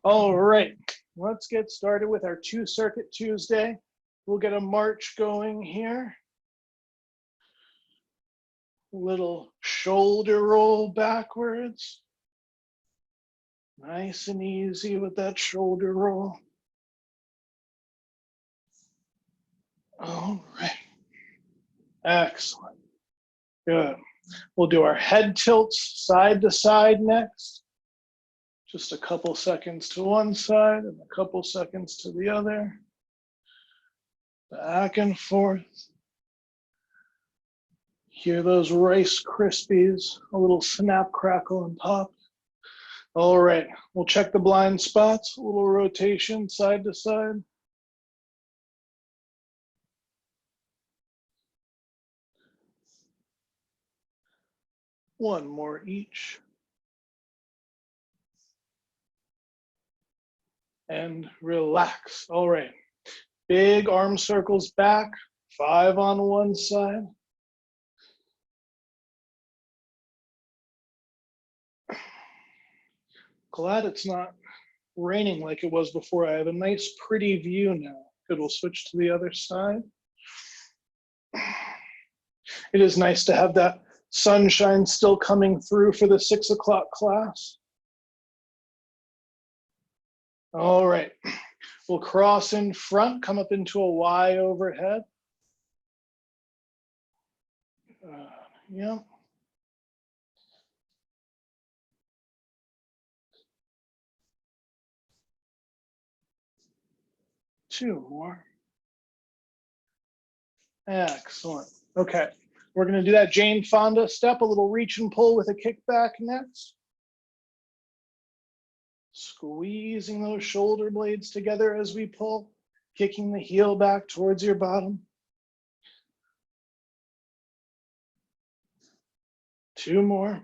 All right, let's get started with our 2-circuit Tuesday. We'll get a march going here. Little shoulder roll backwards. Nice and easy with that shoulder roll. All right, excellent, good. We'll do our head tilts side to side next. Just a couple seconds to one side and a couple seconds to the other. Back and forth. Hear those Rice Krispies, a little snap, crackle, and pop. All right, we'll check the blind spots, a little rotation side to side. One more each. And relax. All right, big arm circles back, 5 on one side. Glad it's not raining like it was before. I have a nice pretty view now. Good, we'll switch to the other side. It is nice to have that sunshine still coming through for the 6 o'clock class. All right, we'll cross in front, come up into a Y overhead. Yeah. Two more. Excellent. Okay, we're going to do that Jane Fonda step, a little reach and pull with a kickback next. Squeezing those shoulder blades together as we pull, kicking the heel back towards your bottom. 2 more.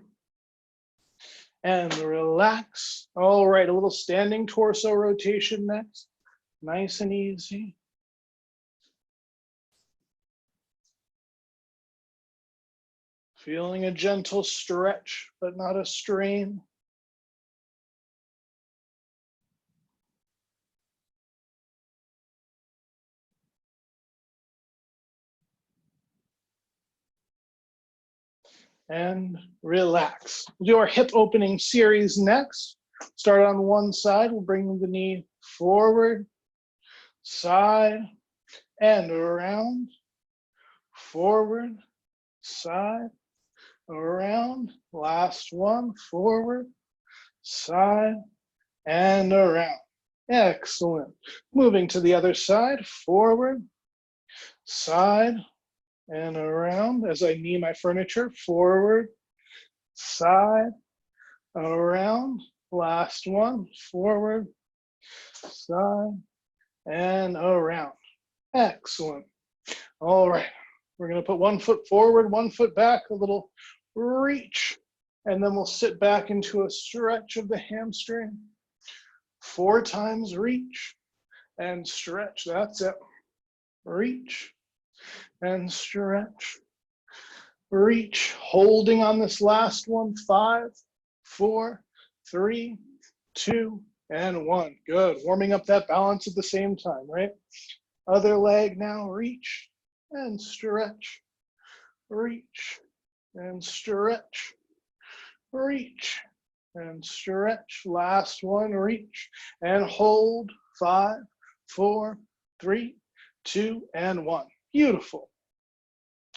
And relax. All right, a little standing torso rotation next. Nice and easy. Feeling a gentle stretch, but not a strain. And relax. We'll do our hip opening series next. Start on one side. We'll bring the knee forward, side, and around. Forward, side, around. Last one. Forward, side, and around. Excellent. Moving to the other side. Forward, side, and around as I knee my furniture. Forward, side, around. Last one. Forward, side, and around. Excellent. All right. We're going to put 1 foot forward, 1 foot back, a little reach, and then we'll sit back into a stretch of the hamstring. 4 times reach and stretch. That's it. Reach and stretch, reach, holding on this last one. 5, 4, 3, 2, and 1. Good. Warming up that balance at the same time, right? Other leg now. Reach and stretch, reach and stretch, reach and stretch. Last one. Reach and hold. 5, 4, 3, 2, and 1. Beautiful.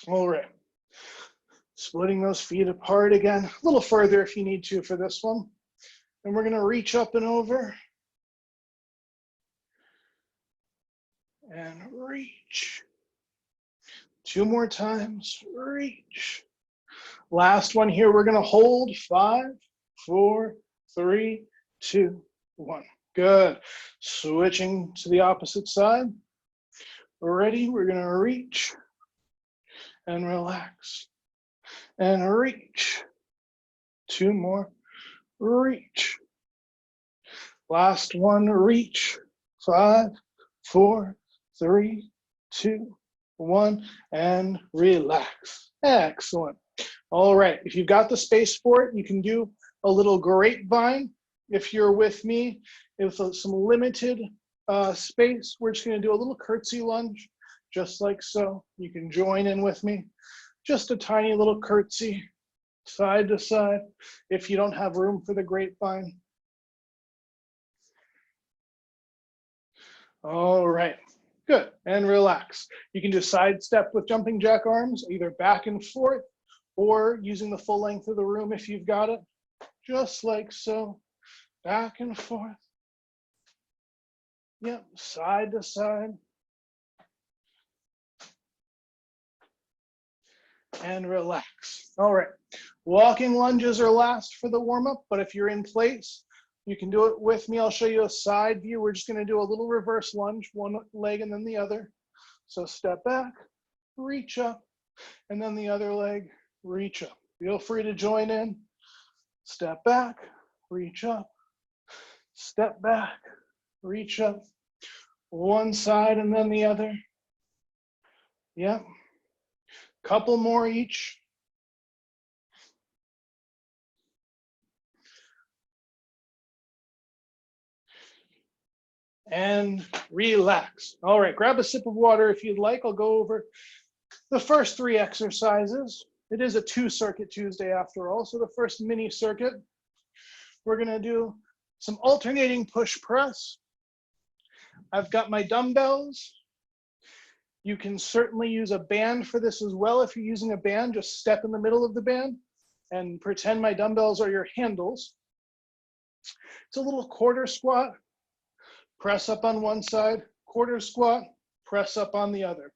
All right. Splitting those feet apart again, a little further if you need to for this one. And we're going to reach up and over. And reach. 2 more times. Reach. Last one here, we're going to hold. 5, 4, 3, 2, 1. Good. Switching to the opposite side. Ready? We're going to reach and relax and reach. 2 more. Reach. Last one. Reach. 5, 4, 3, 2, 1, and relax. Excellent. All right. If you've got the space for it, you can do a little grapevine. if you're with me, with some limited space, we're just going to do a little curtsy lunge, just like so. You can join in with me. Just a tiny little curtsy, side to side, if you don't have room for the grapevine. All right, good, and relax. You can do side step with jumping jack arms, either back and forth, or using the full length of the room if you've got it, just like so, back and forth. Yep, side to side. And relax. All right, walking lunges are last for the warm-up, but if you're in place, you can do it with me. I'll show you a side view. We're just gonna do a little reverse lunge, one leg and then the other. So step back, reach up, and then the other leg, reach up. Feel free to join in. Step back, reach up, step back, reach up. One side and then the other. Yep. Couple more each. And relax. All right, grab a sip of water if you'd like. I'll go over the first 3 exercises. It is a 2-circuit Tuesday after all, so the first mini circuit, we're gonna do some alternating push press. I've got my dumbbells. You can certainly use a band for this as well. If you're using a band, just step in the middle of the band and pretend my dumbbells are your handles. It's a little quarter squat. Press up on one side, quarter squat, press up on the other.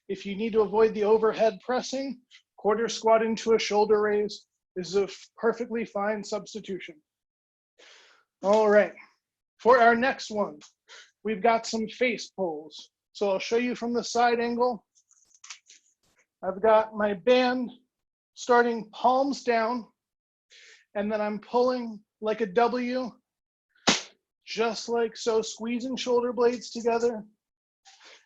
If you need to avoid the overhead pressing, quarter squat into a shoulder raise is a perfectly fine substitution. All right, for our next one, we've got some face pulls. So I'll show you from the side angle. I've got my band starting palms down, and then I'm pulling like a W, just like so, squeezing shoulder blades together.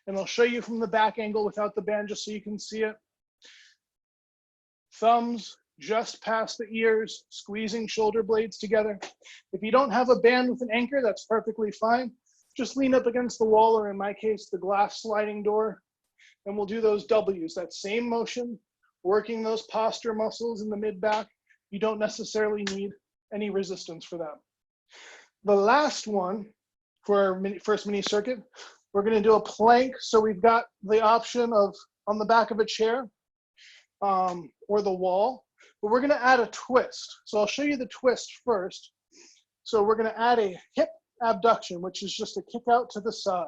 And I'll show you from the back angle without the band just so you can see it. Thumbs just past the ears, squeezing shoulder blades together. If you don't have a band with an anchor, that's perfectly fine. Just lean up against the wall, or in my case, the glass sliding door, and we'll do those W's, that same motion, working those posture muscles in the mid-back. You don't necessarily need any resistance for that. The last one for our first mini circuit, we're gonna do a plank. So we've got the option of on the back of a chair or the wall, but we're gonna add a twist. So I'll show you the twist first. So we're gonna add a hip abduction, which is just a kick out to the side.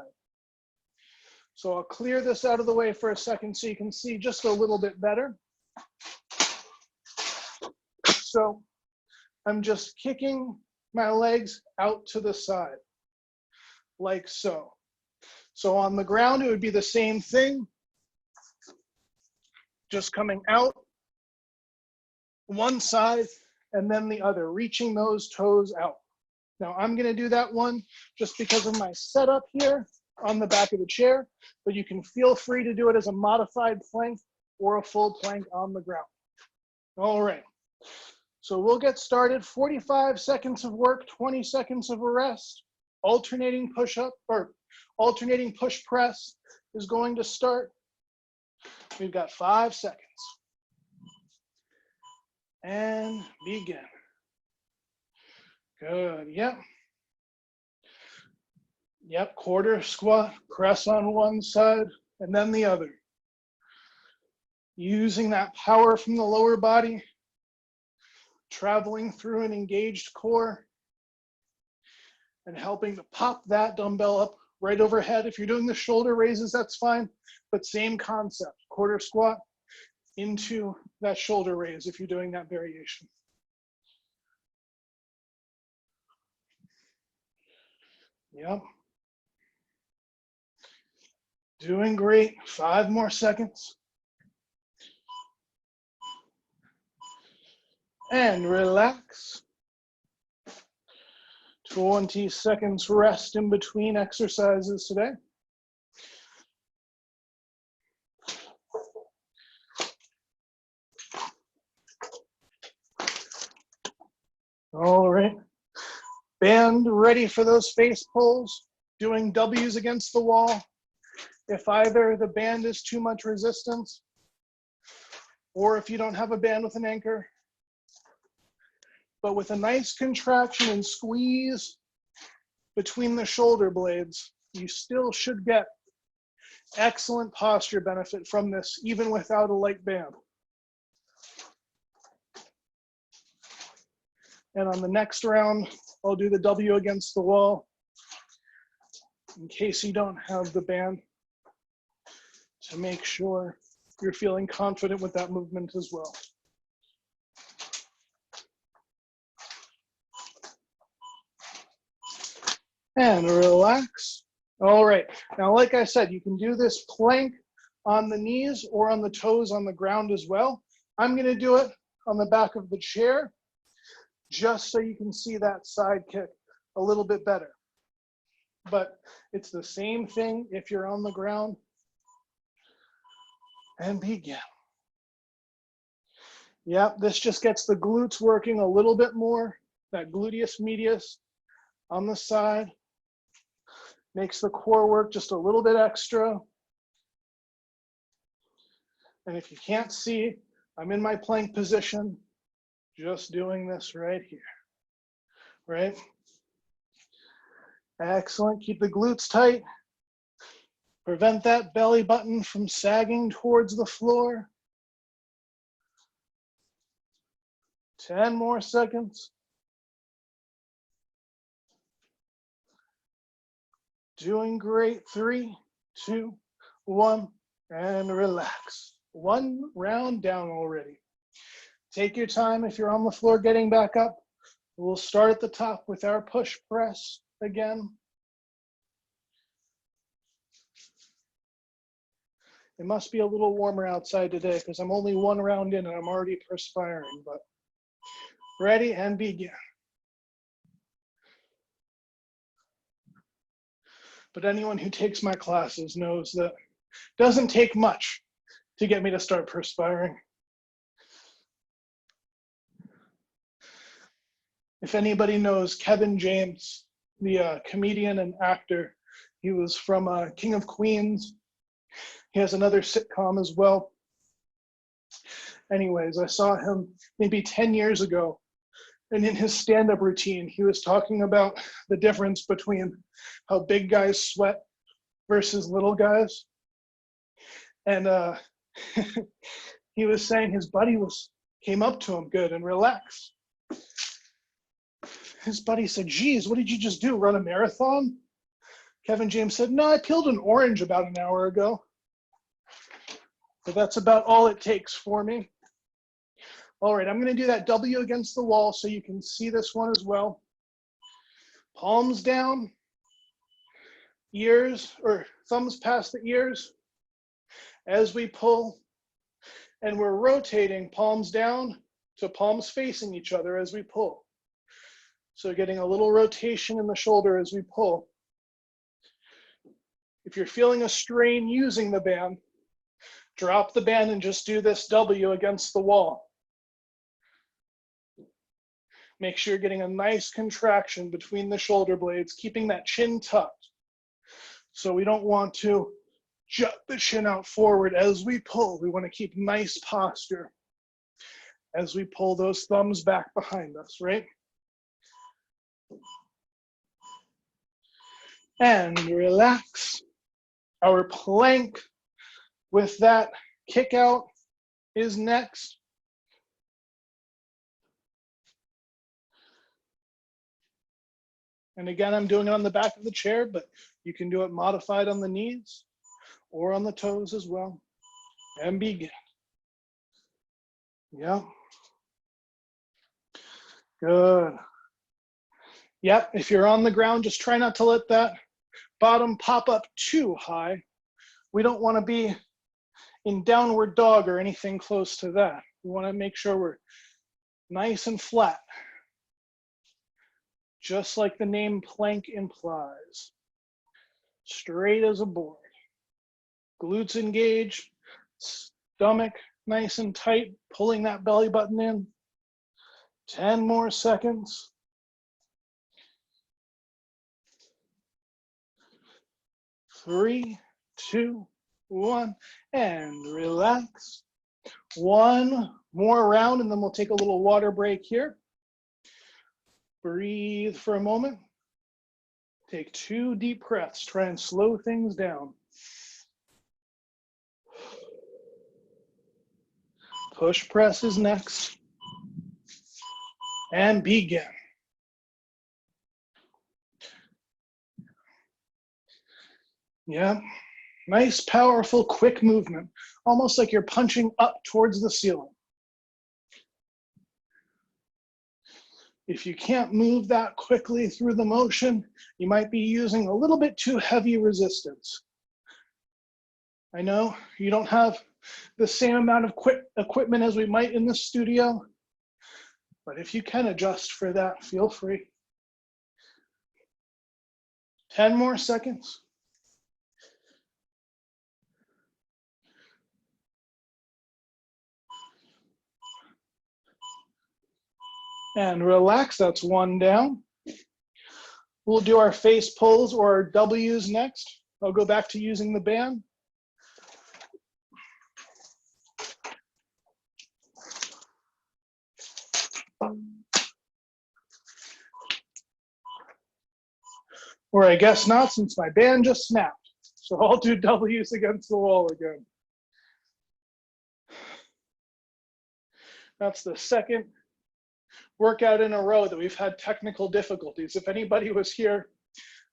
So I'll clear this out of the way for a second so you can see just a little bit better. So I'm just kicking my legs out to the side, like so. So on the ground, it would be the same thing, just coming out one side and then the other, reaching those toes out. Now I'm gonna do that one just because of my setup here on the back of the chair, but you can feel free to do it as a modified plank or a full plank on the ground. All right, so we'll get started. 45 seconds of work, 20 seconds of a rest. Alternating push up or alternating push press is going to start. We've got 5 seconds. And begin. Good, yep. Yep, quarter squat, press on one side and then the other. Using that power from the lower body, traveling through an engaged core and helping to pop that dumbbell up right overhead. If you're doing the shoulder raises, that's fine, but same concept, quarter squat into that shoulder raise if you're doing that variation. Yep. Doing great. 5 more seconds. And relax. 20 seconds rest in between exercises today. All right. Band ready for those face pulls, doing W's against the wall. If either the band is too much resistance, or if you don't have a band with an anchor, but with a nice contraction and squeeze between the shoulder blades, you still should get excellent posture benefit from this, even without a light band. And on the next round, I'll do the W against the wall in case you don't have the band, to make sure you're feeling confident with that movement as well. And relax. All right, now like I said, you can do this plank on the knees or on the toes on the ground as well. I'm gonna do it on the back of the chair, just so you can see that side kick a little bit better. But it's the same thing if you're on the ground. And begin. Yep, this just gets the glutes working a little bit more, that gluteus medius on the side. Makes the core work just a little bit extra. And if you can't see, I'm in my plank position, just doing this right here, right? Excellent, keep the glutes tight. Prevent that belly button from sagging towards the floor. 10 more seconds. Doing great. 3, 2, 1, and relax. One round down already. Take your time if you're on the floor getting back up. We'll start at the top with our push press again. It must be a little warmer outside today because I'm only one round in and I'm already perspiring, but ready and begin. But anyone who takes my classes knows that it doesn't take much to get me to start perspiring. If anybody knows Kevin James, the comedian and actor, he was from King of Queens. He has another sitcom as well. Anyways, I saw him maybe 10 years ago, and in his stand-up routine, he was talking about the difference between how big guys sweat versus little guys. And he was saying his buddy came up to him good and relaxed. His buddy said, "Geez, what did you just do, run a marathon?" Kevin James said, "No, I peeled an orange about an hour ago." So that's about all it takes for me. All right, I'm gonna do that W against the wall so you can see this one as well. Palms down, ears or thumbs past the ears as we pull, and we're rotating palms down to palms facing each other as we pull. So getting a little rotation in the shoulder as we pull. If you're feeling a strain using the band, drop the band and just do this W against the wall. Make sure you're getting a nice contraction between the shoulder blades, keeping that chin tucked. So we don't want to jut the chin out forward as we pull. We want to keep nice posture as we pull those thumbs back behind us, right? And relax. Our plank with that kick out is next. And again, I'm doing it on the back of the chair, but you can do it modified on the knees or on the toes as well. And begin. Yeah. Good. Yep, if you're on the ground, just try not to let that bottom pop up too high. We don't want to be in downward dog or anything close to that. We want to make sure we're nice and flat, just like the name plank implies. Straight as a board. Glutes engaged, stomach nice and tight, pulling that belly button in. 10 more seconds. 3, 2, 1, and relax. One more round, and then we'll take a little water break here. Breathe for a moment. Take 2 deep breaths. Try and slow things down. Push press is next. And begin. Yeah, nice, powerful, quick movement. Almost like you're punching up towards the ceiling. If you can't move that quickly through the motion, you might be using a little bit too heavy resistance. I know you don't have the same amount of equipment as we might in the studio, but if you can adjust for that, feel free. 10 more seconds. And relax, that's 1 down. We'll do our face pulls or our W's next. I'll go back to using the band. Or I guess not, since my band just snapped. So I'll do W's against the wall again. That's the second workout in a row that we've had technical difficulties. If anybody was here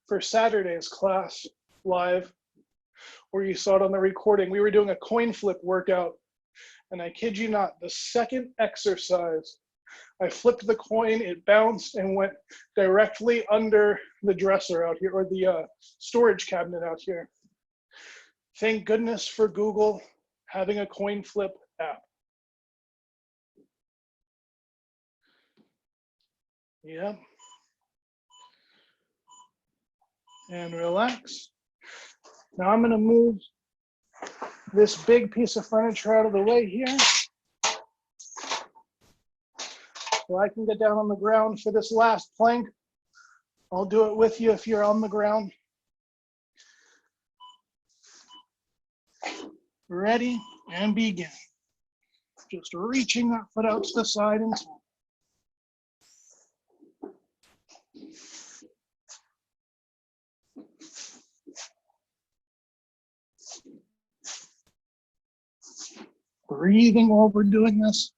for Saturday's class live, or you saw it on the recording, we were doing a coin flip workout, and I kid you not, the second exercise, I flipped the coin, it bounced and went directly under the dresser out here, or the storage cabinet out here. Thank goodness for Google having a coin flip app. Yeah. And relax. Now I'm gonna move this big piece of furniture out of the way here, so I can get down on the ground for this last plank. I'll do it with you if you're on the ground. Ready, and begin. Just reaching that foot out to the side and top. Breathing while we're doing this.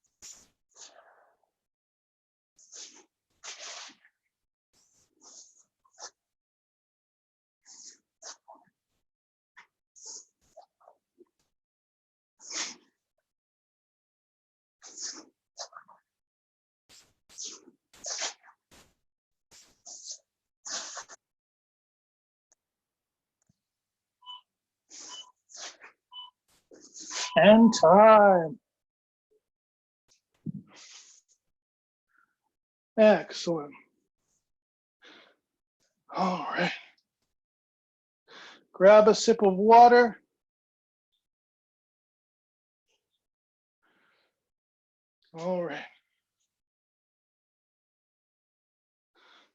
And time. Excellent. All right. Grab a sip of water. All right.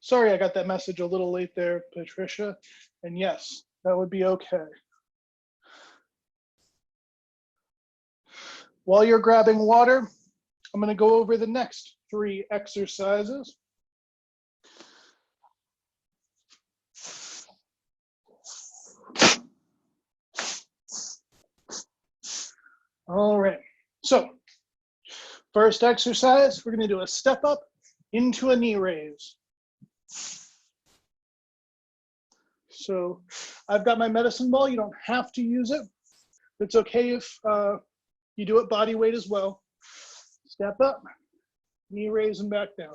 Sorry, I got that message a little late there, Patricia. And yes, that would be okay. While you're grabbing water, I'm going to go over the next 3 exercises. All right, so first exercise, we're going to do a step up into a knee raise. So I've got my medicine ball. You don't have to use it. It's okay if you do it body weight as well. Step up, knee raise and back down.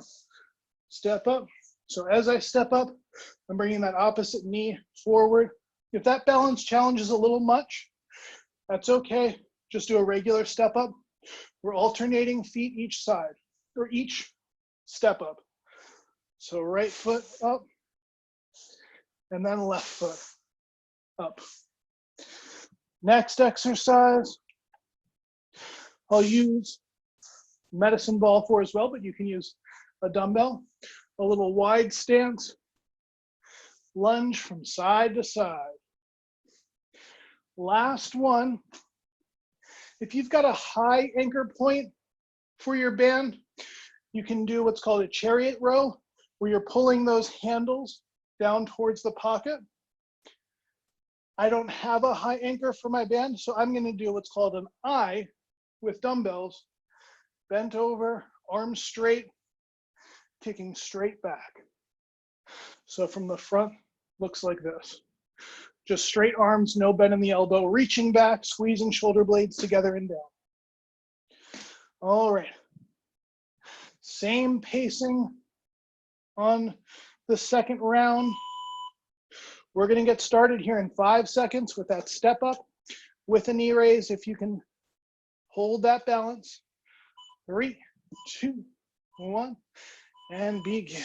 Step up. So as I step up, I'm bringing that opposite knee forward. If that balance challenge is a little much, that's okay. Just do a regular step up. We're alternating feet each side, or each step up. So right foot up, and then left foot up. Next exercise, I'll use medicine ball for as well, but you can use a dumbbell. A little wide stance, lunge from side to side. Last one. If you've got a high anchor point for your band, you can do what's called a chariot row, where you're pulling those handles down towards the pocket. I don't have a high anchor for my band, so I'm going to do what's called an I with dumbbells, bent over, arms straight, kicking straight back. So from the front, looks like this. Just straight arms, no bend in the elbow, reaching back, squeezing shoulder blades together and down. All right. Same pacing on the second round. We're going to get started here in 5 seconds with that step up with a knee raise. If you can hold that balance. 3, 2, 1, and begin.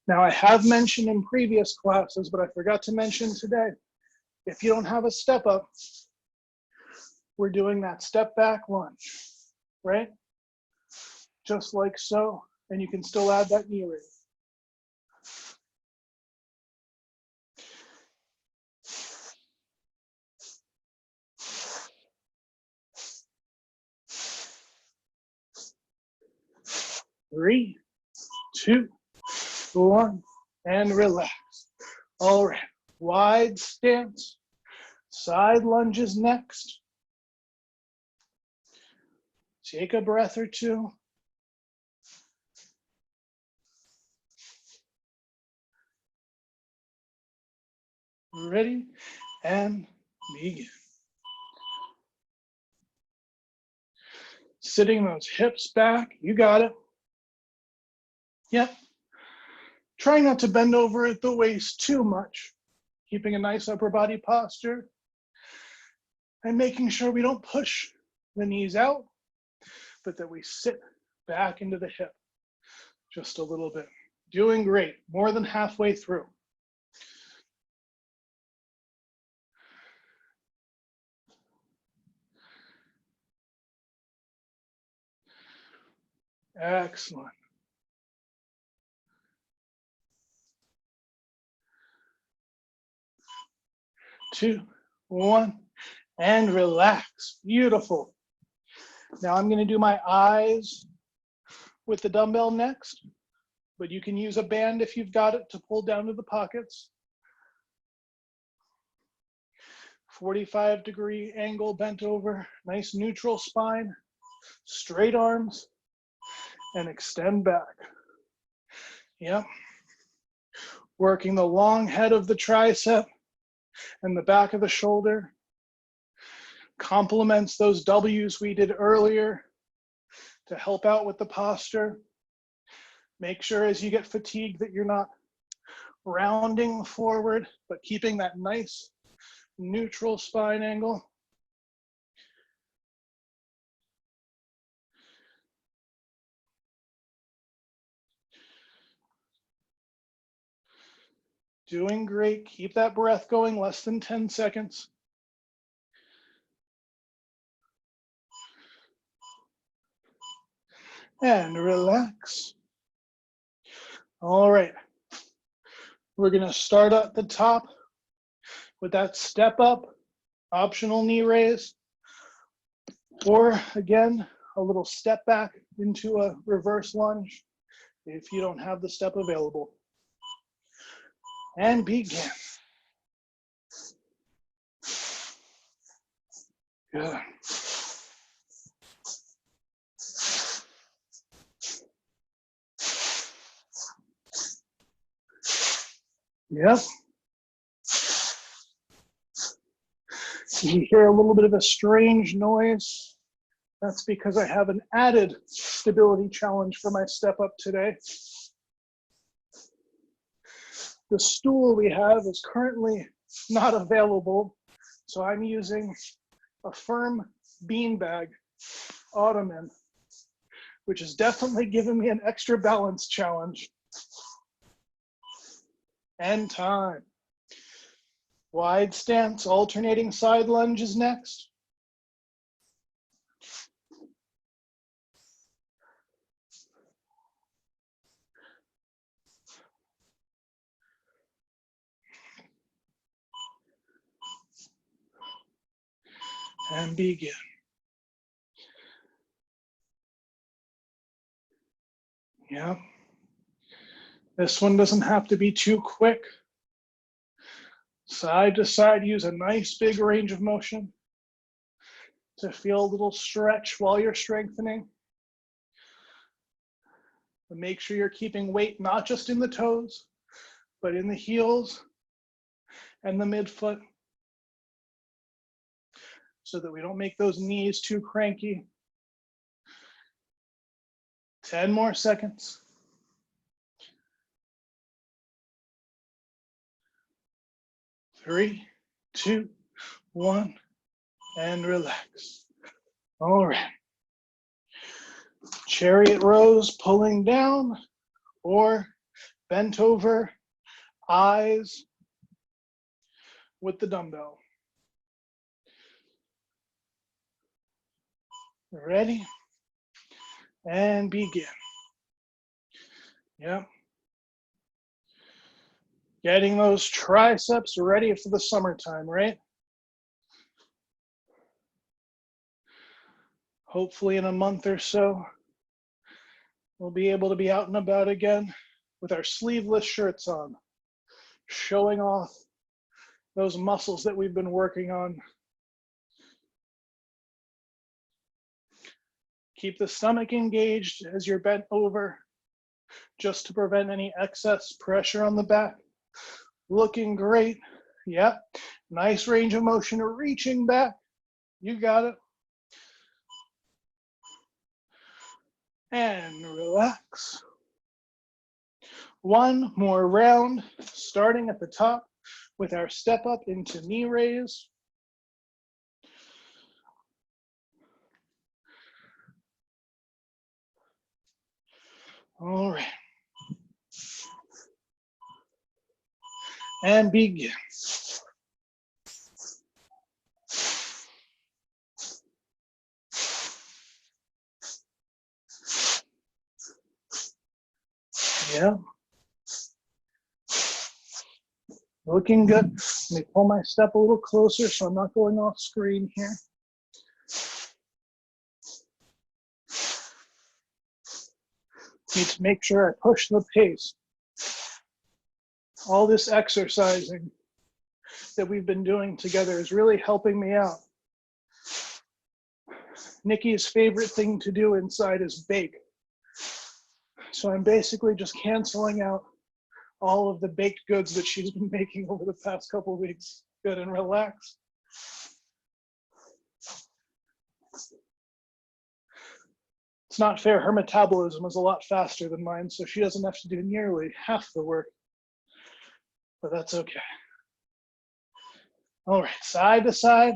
Now, I have mentioned in previous classes, but I forgot to mention today, if you don't have a step up, we're doing that step back lunge, right? Just like so, and you can still add that knee raise. Three, 2, 1, and relax. All right, wide stance, side lunges next. Take a breath or two. Ready, and begin. Sitting those hips back, you got it. Yep. Try not to bend over at the waist too much, keeping a nice upper body posture and making sure we don't push the knees out, but that we sit back into the hip just a little bit. Doing great, more than halfway through. Excellent. Two, 1, and relax. Beautiful. Now I'm going to do my eyes with the dumbbell next, but you can use a band if you've got it to pull down to the pockets. 45-degree angle, bent over, nice neutral spine, straight arms, and extend back. Yep. Working the long head of the tricep and the back of the shoulder. Complements those W's we did earlier to help out with the posture. Make sure as you get fatigued that you're not rounding forward, but keeping that nice neutral spine angle. Doing great. Keep that breath going, less than 10 seconds. And relax. All right. We're going to start at the top with that step up, optional knee raise, or again, a little step back into a reverse lunge if you don't have the step available. And begin. Good. Yep. You hear a little bit of a strange noise. That's because I have an added stability challenge for my step up today. The stool we have is currently not available, so I'm using a firm beanbag ottoman, which has definitely given me an extra balance challenge. And time. Wide stance, alternating side lunges next. and begin. Yeah. This one doesn't have to be too quick. Side to side, use a nice big range of motion to feel a little stretch while you're strengthening. But make sure you're keeping weight not just in the toes, but in the heels and the midfoot, so that we don't make those knees too cranky. 10 more seconds. 3, 2, 1, and relax. All right. Chariot rows, pulling down, or bent over, eyes with the dumbbell. Ready? And begin. Yep. Getting those triceps ready for the summertime, right? Hopefully in a month or so, we'll be able to be out and about again with our sleeveless shirts on, showing off those muscles that we've been working on. Keep the stomach engaged as you're bent over, just to prevent any excess pressure on the back. Looking great. Yep. Nice range of motion, reaching back. You got it. And relax. One more round, starting at the top with our step up into knee raise. All right. And begin. Yeah. Looking good. Let me pull my step a little closer so I'm not going off screen here. Need to make sure I push the pace. All this exercising that we've been doing together is really helping me out. Nikki's favorite thing to do inside is bake. So I'm basically just canceling out all of the baked goods that she's been making over the past couple of weeks. Good, and relax. It's not fair. Her metabolism is a lot faster than mine, so she doesn't have to do nearly half the work. But that's okay. All right, side to side,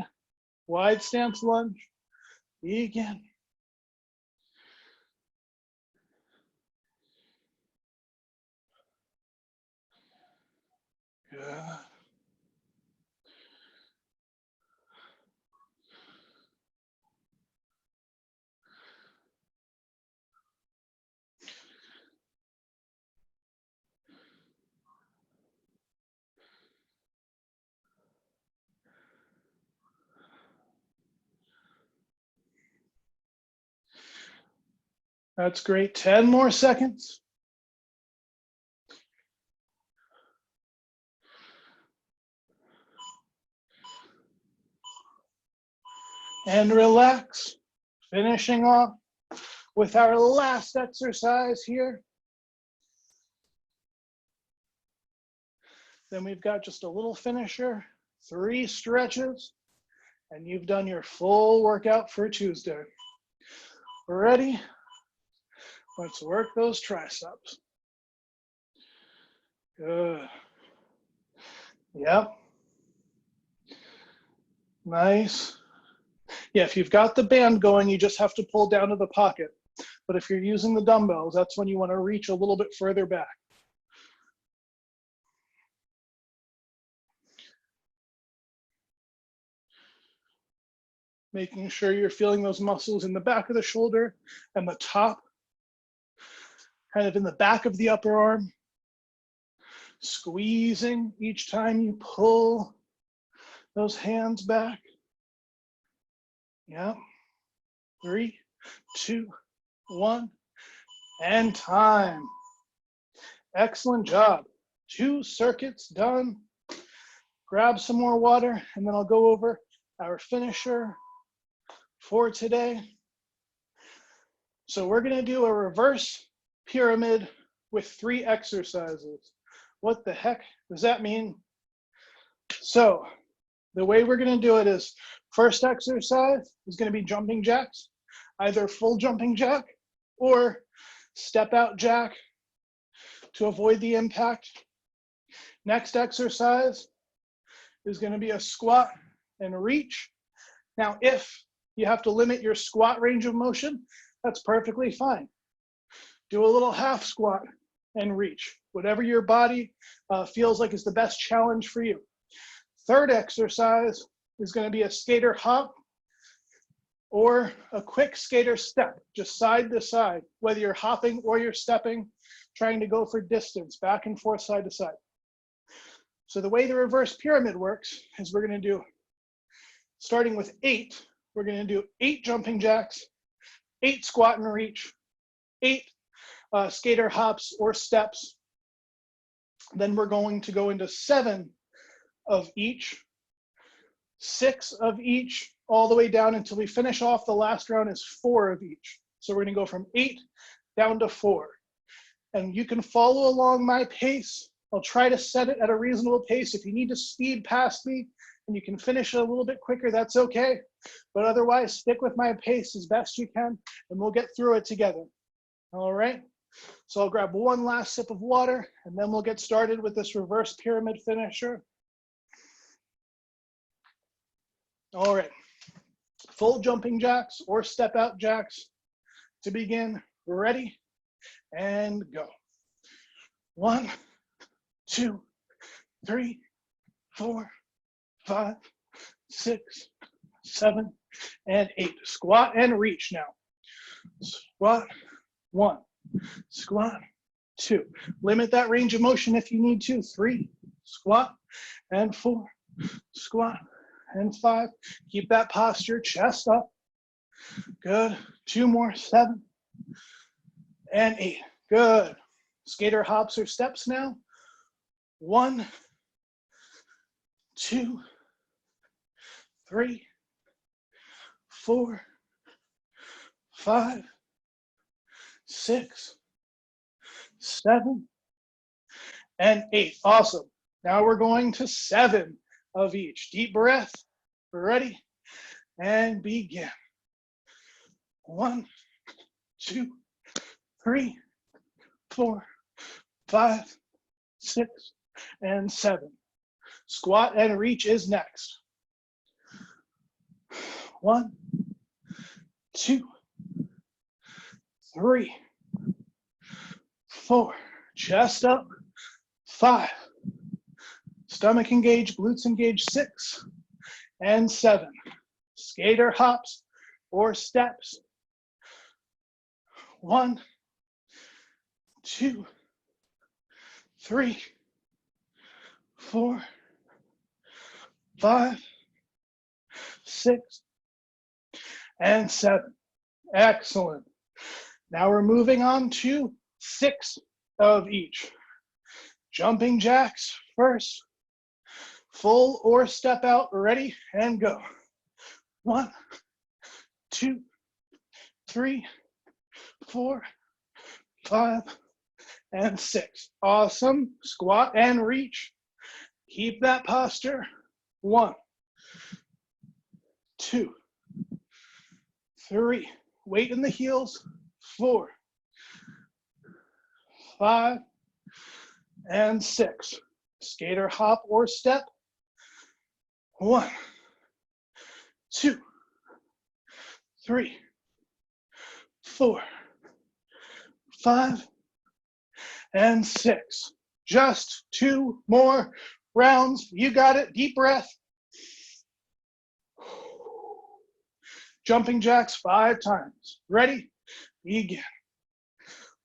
wide stance lunge. Begin. Good. That's great. 10 more seconds. And relax. Finishing off with our last exercise here. Then we've got just a little finisher, 3 stretches, and you've done your full workout for Tuesday. Ready? Let's work those triceps. Good. Yep. Nice. Yeah, if you've got the band going, you just have to pull down to the pocket. But if you're using the dumbbells, that's when you want to reach a little bit further back. Making sure you're feeling those muscles in the back of the shoulder and the top, kind of in the back of the upper arm. Squeezing each time you pull those hands back. Yeah. 3, 2, 1, and time. Excellent job. 2 circuits done. Grab some more water, and then I'll go over our finisher for today. So we're going to do a reverse pyramid with 3 exercises. What the heck does that mean? So the way we're going to do it is, first exercise is going to be jumping jacks, either full jumping jack or step out jack to avoid the impact. Next exercise is going to be a squat and a reach. Now, if you have to limit your squat range of motion, that's perfectly fine. Do a little half squat and reach, whatever your body feels like is the best challenge for you. Third exercise is going to be a skater hop or a quick skater step, just side to side, whether you're hopping or you're stepping, trying to go for distance, back and forth, side to side. So the way the reverse pyramid works is we're going to do, starting with 8, we're going to do 8 jumping jacks, 8 squat and reach, 8 skater hops or steps. Then we're going to go into 7 of each, 6 of each, all the way down until we finish off. The last round is 4 of each. So we're going to go from 8 down to 4. And you can follow along my pace. I'll try to set it at a reasonable pace. If you need to speed past me and you can finish it a little bit quicker, that's okay. But otherwise, stick with my pace as best you can, and we'll get through it together. All right? So I'll grab one last sip of water, and then we'll get started with this reverse pyramid finisher. All right, full jumping jacks or step out jacks to begin. Ready and go. 1, 2, 3, 4, 5, 6, 7, and 8. Squat and reach now. Squat, 1, squat, 2. Limit that range of motion if you need to. 3, squat, and 4, squat, and 5. Keep that posture, chest up. Good. 2 more, 7, and 8. Good. Skater hops or steps now. 1, 2, 3, 4, 5, 6, 7, and 8. Awesome. Now we're going to 7 of each. Deep breath. Ready? And begin. 1, 2, 3, 4, 5, 6, and 7. Squat and reach is next. 1, 2, 3, 4. Chest up. 5. Stomach engaged, glutes engaged. 6 and 7. Skater hops or steps. 1, 2, 3, 4, 5, 6, and 7. Excellent. Now we're moving on to 6 of each. Jumping jacks first. Full or step out, ready and go. 1, 2, 3, 4, 5, and 6. Awesome. Squat and reach. Keep that posture. 1, 2, 3. Weight in the heels. 4, 5, and 6. Skater hop or step. 1, 2, 3, 4, 5, and 6. Just 2 more rounds. You got it. Deep breath. Jumping jacks 5 times. Ready? Begin.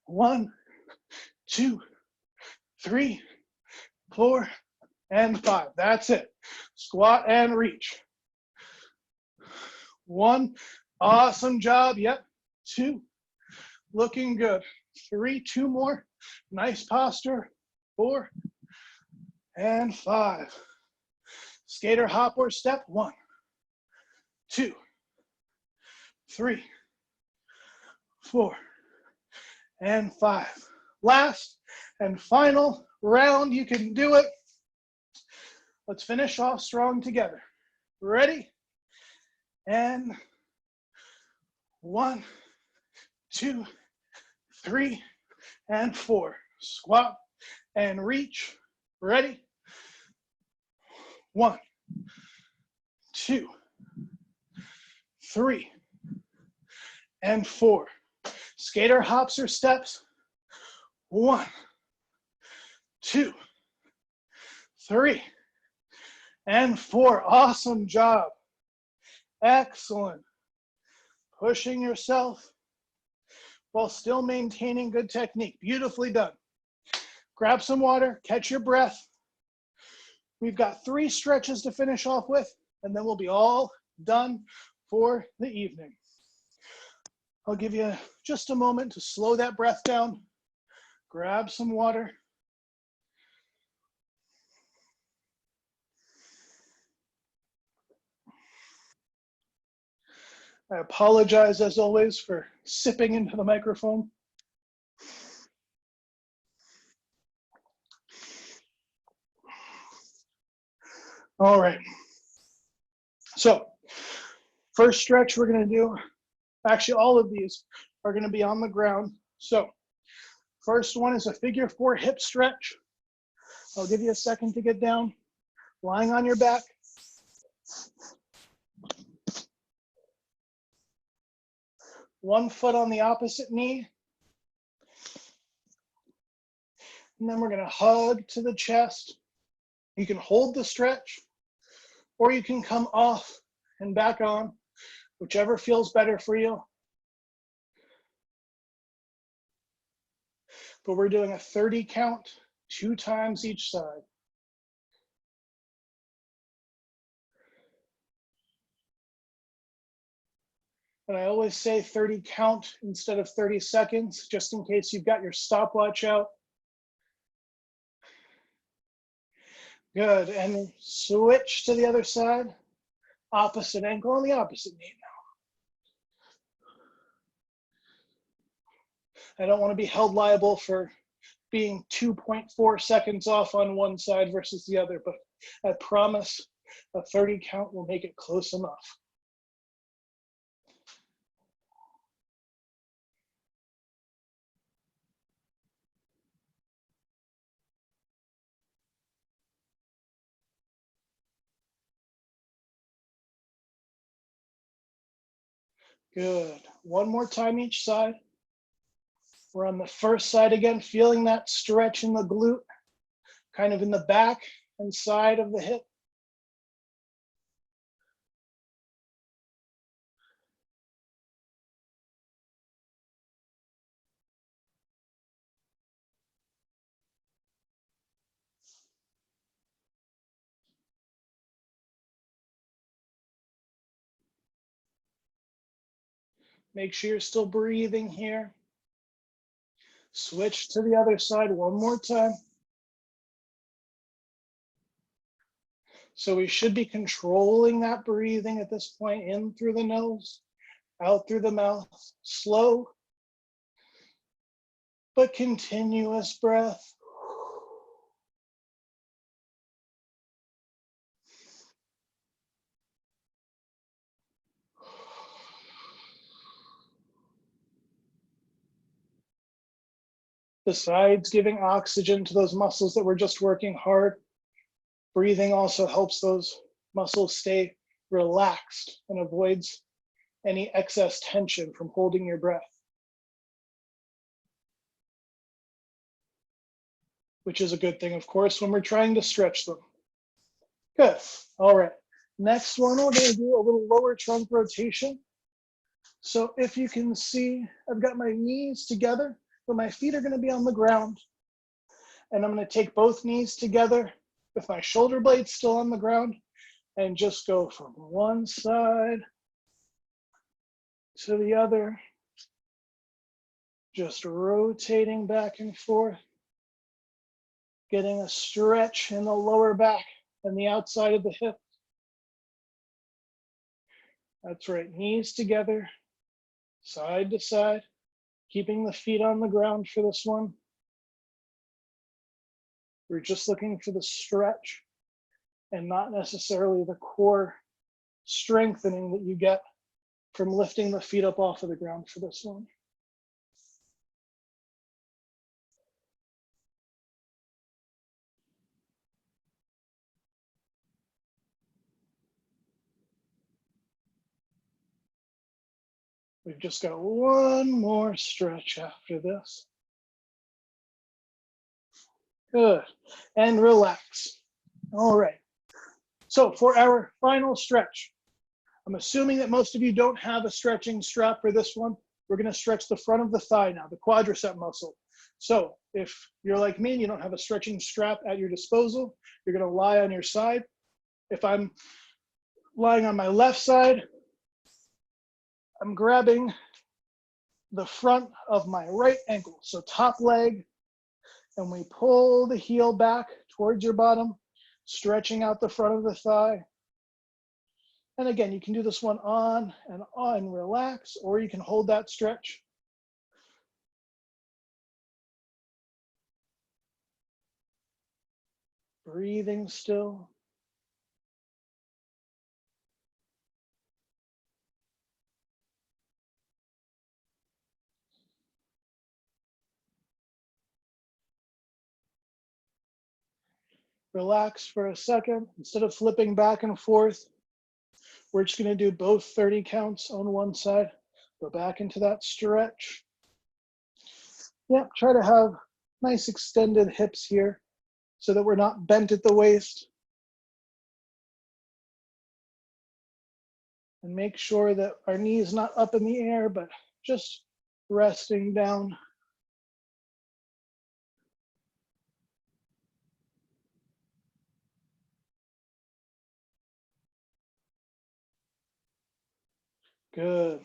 1, 2, 3, 4, and 5. That's it. Squat and reach. 1. Awesome job. Yep. 2. Looking good. 3. 2 more. Nice posture. 4. And 5. Skater hop or step. 1, 2, 3, 4, and 5. Last and final round. You can do it. Let's finish off strong together. Ready? And 1, 2, 3, and 4. Squat and reach. Ready? 1, 2, 3, and 4. Skater hops or steps. 1, 2, 3, and 4. Awesome job. Excellent. Pushing yourself while still maintaining good technique. Beautifully done. Grab some water, catch your breath. We've got 3 stretches to finish off with, and then we'll be all done for the evening. I'll give you just a moment to slow that breath down. Grab some water. I apologize, as always, for sipping into the microphone. All right. So, first stretch we're going to do, actually all of these are going to be on the ground. So, first one is a figure 4 hip stretch. I'll give you a second to get down. Lying on your back. One foot on the opposite knee. And then we're going to hug to the chest. You can hold the stretch, or you can come off and back on, whichever feels better for you. But we're doing a 30 count, 2 times each side. And I always say 30 count instead of 30 seconds, just in case you've got your stopwatch out. Good, and switch to the other side. Opposite ankle on the opposite knee now. I don't want to be held liable for being 2.4 seconds off on one side versus the other, but I promise a 30 count will make it close enough. Good. One more time each side. We're on the first side again, feeling that stretch in the glute, kind of in the back and side of the hip. Make sure you're still breathing here. Switch to the other side one more time. So we should be controlling that breathing at this point, in through the nose, out through the mouth. Slow, but continuous breath. Besides giving oxygen to those muscles that were just working hard, breathing also helps those muscles stay relaxed and avoids any excess tension from holding your breath, which is a good thing, of course, when we're trying to stretch them. Good. All right. Next one, we're going to do a little lower trunk rotation. So if you can see, I've got my knees together, but my feet are going to be on the ground. And I'm going to take both knees together with my shoulder blades still on the ground and just go from one side to the other, just rotating back and forth, getting a stretch in the lower back and the outside of the hip. That's right, knees together, side to side, keeping the feet on the ground for this one. We're just looking for the stretch and not necessarily the core strengthening that you get from lifting the feet up off of the ground for this one. We've just got one more stretch after this. Good, and relax. All right, so for our final stretch, I'm assuming that most of you don't have a stretching strap for this one. We're gonna stretch the front of the thigh now, the quadricep muscle. So if you're like me and you don't have a stretching strap at your disposal, you're gonna lie on your side. If I'm lying on my left side, I'm grabbing the front of my right ankle, so top leg, and we pull the heel back towards your bottom, stretching out the front of the thigh. And again, you can do this one on, relax, or you can hold that stretch. Breathing still. Relax for a second. Instead of flipping back and forth, we're just gonna do both 30 counts on one side. Go back into that stretch. Yep, try to have nice extended hips here so that we're not bent at the waist. And make sure that our knee is not up in the air, but just resting down. Good.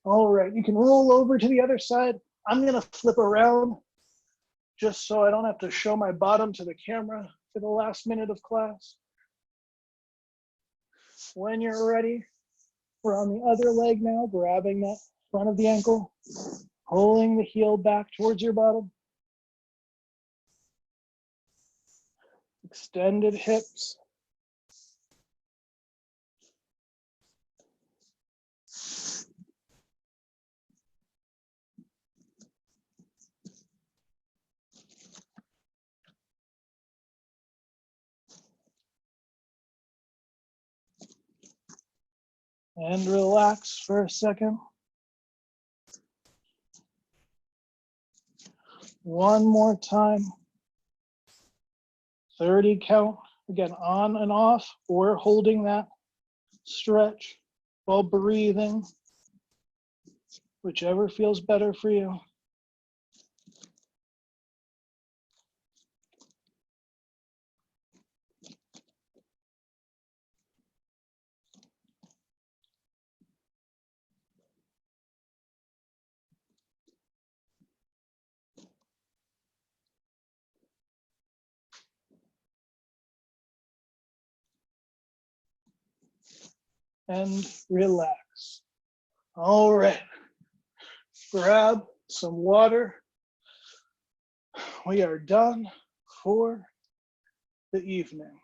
All right, you can roll over to the other side. I'm gonna flip around just so I don't have to show my bottom to the camera for the last minute of class. When you're ready, we're on the other leg now, grabbing that front of the ankle, pulling the heel back towards your bottom. Extended hips. And relax for a second. One more time. 30 count, again, on and off, or holding that stretch while breathing, whichever feels better for you. And relax. All right, grab some water. We are done for the evening.